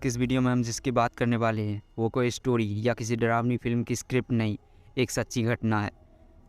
की इस वीडियो में हम जिसकी बात करने वाले हैं वो कोई स्टोरी या किसी डरावनी फिल्म की स्क्रिप्ट नहीं, एक सच्ची घटना है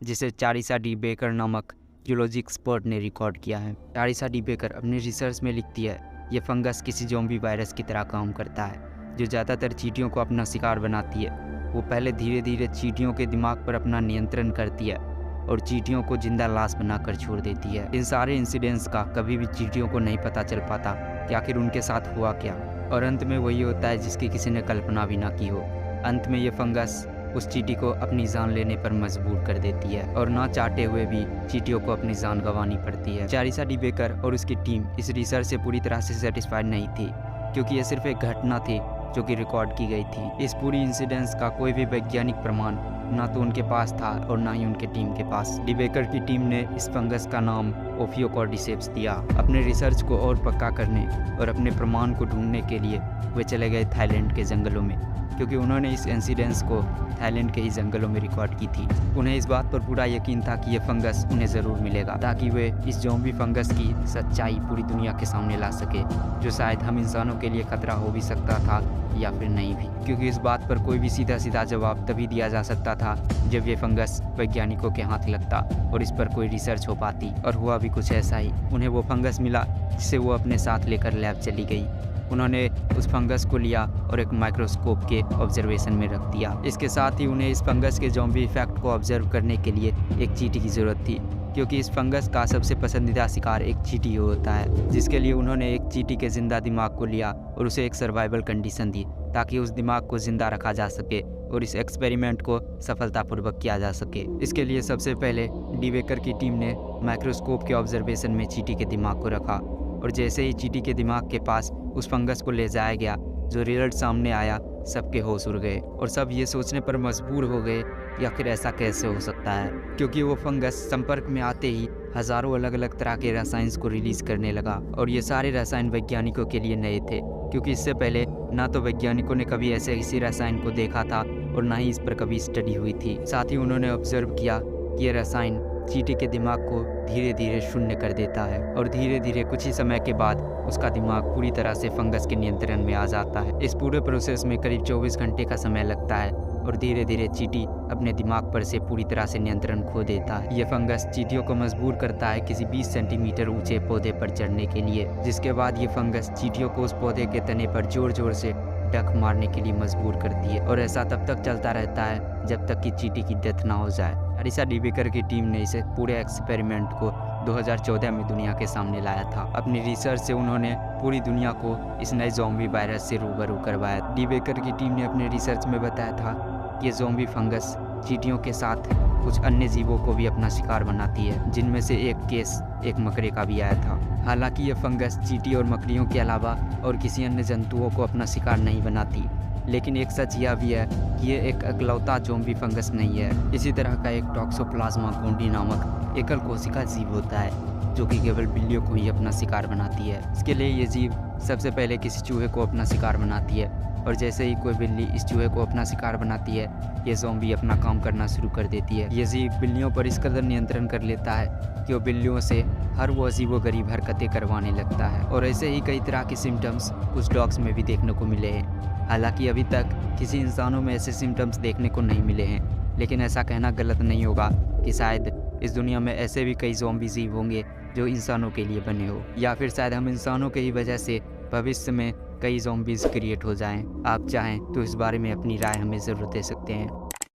जिसे चारिसा डी बेकर नामक जूलॉजी एक्सपर्ट ने रिकॉर्ड किया है। चारिसा डी बेकर अपने रिसर्च में लिखती है, ये फंगस किसी ज़ॉम्बी वायरस की तरह काम करता है जो ज़्यादातर चींटियों को अपना शिकार बनाती है। वो पहले धीरे धीरे चींटियों के दिमाग पर अपना नियंत्रण करती है और चींटियों को जिंदा लाश बनाकर छोड़ देती है। इन सारे इंसिडेंट्स का कभी भी चींटियों को नहीं पता चल पाता कि आखिर उनके साथ हुआ क्या, और अंत में वही होता है जिसकी किसी ने कल्पना भी ना की हो। अंत में ये फंगस उस चींटी को अपनी जान लेने पर मजबूर कर देती है और ना चाहते हुए भी चींटियों को अपनी जान गंवानी पड़ती है। चारिसा डी बेकर और उसकी टीम इस रिसर्च से पूरी तरह से सेटिस्फाइड नहीं थी, क्योंकि ये सिर्फ एक घटना थी जो कि रिकॉर्ड की गई थी। इस पूरी इंसिडेंस का कोई भी वैज्ञानिक प्रमाण ना तो उनके पास था और ना ही उनके टीम के पास। डी बेकर की टीम ने इस फंगस का नाम ओफियोकॉर्डिसेप्स दिया। अपने रिसर्च को और पक्का करने और अपने प्रमाण को ढूंढने के लिए वे चले गए थाईलैंड के जंगलों में, क्योंकि उन्होंने इस इंसिडेंस को थाईलैंड के ही जंगलों में रिकॉर्ड की थी। उन्हें इस बात पर पूरा यकीन था कि यह फंगस उन्हें ज़रूर मिलेगा, ताकि वे इस ज़ॉम्बी फंगस की सच्चाई पूरी दुनिया के सामने ला सके, जो शायद हम इंसानों के लिए खतरा हो भी सकता था या फिर नहीं भी। क्योंकि इस बात पर कोई भी सीधा सीधा जवाब तभी दिया जा सकता था जब ये फंगस वैज्ञानिकों के हाथ लगता और इस पर कोई रिसर्च हो पाती। और हुआ भी कुछ ऐसा ही। उन्हें वो फंगस मिला जिसे वो अपने साथ लेकर लैब चली गई। उन्होंने उस फंगस को लिया और एक माइक्रोस्कोप के ऑब्जर्वेशन में रख दिया। इसके साथ ही उन्हें इस फंगस के ज़ॉम्बी इफेक्ट को ऑब्जर्व करने के लिए एक चींटी की ज़रूरत थी, क्योंकि इस फंगस का सबसे पसंदीदा शिकार एक चींटी होता है, जिसके लिए उन्होंने एक चींटी के जिंदा दिमाग को लिया और उसे एक सर्वाइवल कंडीशन दी ताकि उस दिमाग को जिंदा रखा जा सके और इस एक्सपेरिमेंट को सफलतापूर्वक किया जा सके। इसके लिए सबसे पहले डी बेकर की टीम ने माइक्रोस्कोप के ऑब्जर्वेशन में चींटी के दिमाग को रखा, और जैसे ही चींटी के दिमाग के पास उस फंगस को ले जाया गया, जो रिजल्ट सामने आया, सबके होश उड़ गए और सब ये सोचने पर मजबूर हो गए कि आखिर ऐसा कैसे हो सकता है, क्योंकि वो फंगस संपर्क में आते ही हज़ारों अलग अलग तरह के रसायन को रिलीज करने लगा। और ये सारे रसायन वैज्ञानिकों के लिए नए थे, क्योंकि इससे पहले ना तो वैज्ञानिकों ने कभी ऐसे किसी रसायन को देखा था और ना ही इस पर कभी स्टडी हुई थी। साथ ही उन्होंने ऑब्जर्व किया कि ये रसायन चींटी के दिमाग को धीरे धीरे शून्य कर देता है और धीरे धीरे कुछ ही समय के बाद उसका दिमाग पूरी तरह से फंगस के नियंत्रण में आ जाता है। इस पूरे प्रोसेस में करीब 24 घंटे का समय लगता है और धीरे धीरे चींटी अपने दिमाग पर से पूरी तरह से नियंत्रण खो देता है। यह फंगस चींटियों को मजबूर करता है किसी 20 सेंटीमीटर ऊंचे पौधे पर चढ़ने के लिए, जिसके बाद ये फंगस चींटियों को उस पौधे के तने पर जोर जोर से डक मारने के लिए मजबूर करती है, और ऐसा तब तक चलता रहता है जब तक कि चींटी की डेथ ना हो जाए। चारिसा डी बेकर की टीम ने इसे पूरे एक्सपेरिमेंट को 2014 में दुनिया के सामने लाया था। अपनी रिसर्च से उन्होंने पूरी दुनिया को इस नए ज़ॉम्बी वायरस से रूबरू करवाया। डी बेकर की टीम ने अपने रिसर्च में बताया था कि ये ज़ॉम्बी फंगस चींटियों के साथ कुछ अन्य जीवों को भी अपना शिकार बनाती है, जिनमें से एक केस एक मकड़े का भी आया था। हालांकि ये फंगस चींटी और मकड़ियों के अलावा और किसी अन्य जंतुओं को अपना शिकार नहीं बनाती, लेकिन एक सच यह भी है कि ये एक इकलौता ज़ॉम्बी फंगस नहीं है। इसी तरह का एक टॉक्सोप्लाज्मा गोंडी नामक एकल कोशिका जीव होता है जो कि केवल बिल्लियों को ही अपना शिकार बनाती है। इसके लिए ये जीव सबसे पहले किसी चूहे को अपना शिकार बनाती है, और जैसे ही कोई बिल्ली इस चूहे को अपना शिकार बनाती है, ये ज़ॉम्बी अपना काम करना शुरू कर देती है। ये जीव बिल्लियों पर इस कदर नियंत्रण कर लेता है कि वो बिल्लियों से हर वो अजीबोगरीब हरकतें करवाने लगता है, और ऐसे ही कई तरह के सिम्टम्स कुछ डॉग्स में भी देखने को मिले हैं। हालांकि अभी तक किसी इंसानों में ऐसे सिम्टम्स देखने को नहीं मिले हैं, लेकिन ऐसा कहना गलत नहीं होगा कि शायद इस दुनिया में ऐसे भी कई ज़ॉम्बी जीव होंगे जो इंसानों के लिए बने हो, या फिर शायद हम इंसानों के ही वजह से भविष्य में कई ज़ॉम्बीज़ क्रिएट हो जाएं। आप चाहें तो इस बारे में अपनी राय हमें ज़रूर दे सकते हैं।